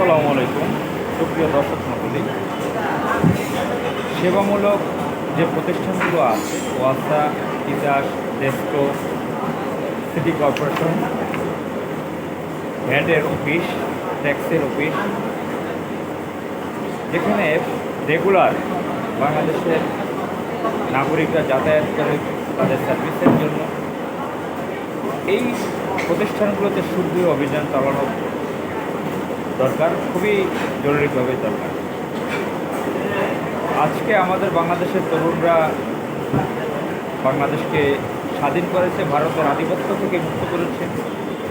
আসসালামু আলাইকুম সুপ্রিয় দর্শক মণ্ডলী। সেবামূলক যে প্রতিষ্ঠানগুলো আছে ওয়াসা, তিতাস, ডেস্কো, সিটি কর্পোরেশন, ভ্যাটের অফিস, ট্যাক্সের অফিস, যেখানে রেগুলার বাংলাদেশের নাগরিকরা যাতায়াত করে তাদের সার্ভিসের জন্য, এই প্রতিষ্ঠানগুলোতে শুদ্ধি অভিযান চালানো দরকার, খুবই জরুরিভাবে দরকার। আজকে আমাদের বাংলাদেশের তরুণরা বাংলাদেশকে স্বাধীন করেছে, ভারতের আধিপত্য থেকে মুক্ত করেছে।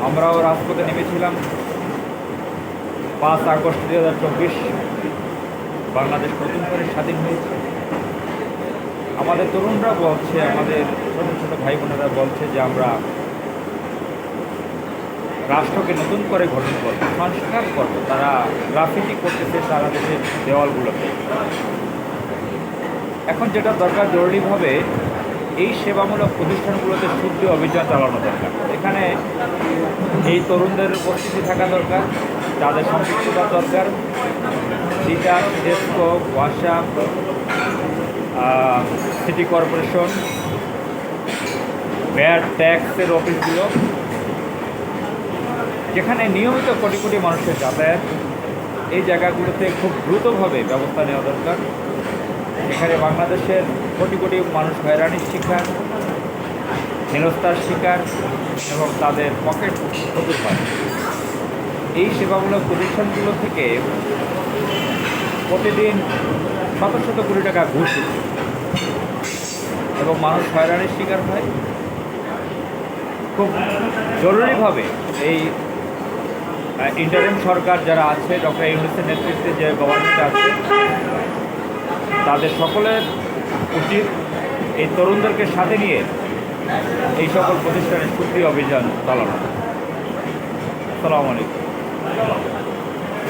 আমরাও রাজপথে নেমেছিলাম 5 আগস্ট 2024 বাংলাদেশ নতুন করে স্বাধীন হয়েছে। আমাদের তরুণরা বলছে, আমাদের ছোটো ছোটো ভাই বোনেরা বলছে যে আমরা রাষ্ট্রকে নতুন করে গঠন করব, সংস্কার করব। তারা গ্রাফিটি করতেছে সারা দেশের দেওয়ালগুলোতে। এখন যেটা দরকার, জরুরিভাবে এই সেবামূলক প্রতিষ্ঠানগুলোতে শুদ্ধ অভিযান চালানো দরকার। এখানে এই তরুণদের উপস্থিতি থাকা দরকার, তাদের সম্পৃক্ততা দরকার। তিতাস, ডেস্কো, ওয়াসা, সিটি কর্পোরেশন, ভ্যাট, ট্যাক্সের অফিসগুলো, যেখানে নিয়মিত কোটি কোটি মানুষের যাতায়াত, এই জায়গাগুলোতে খুব দ্রুতভাবে ব্যবস্থা নেওয়া দরকার। এখানে বাংলাদেশের কোটি কোটি মানুষ হয়রানির শিকার, হেনস্থার শিকার এবং তাদের পকেট ক্ষতি হয়। এই সেবামূলক প্রতিষ্ঠানগুলো থেকে প্রতিদিন শত শত কোটি টাকা ঘুষ উঠছে এবং মানুষ হয়রানির শিকার হয়। খুব জরুরিভাবে এই ইন্টারিম সরকার যারা আছে, ডক্টর ইউনূসের নেতৃত্বে যে গভর্নমেন্ট আছে, তাদের সকলের উচিত এই তরুণদেরকে সাথে নিয়ে এই সকল প্রতিষ্ঠানের শুদ্ধি অভিযান চালানো। আসসালামু আলাইকুম।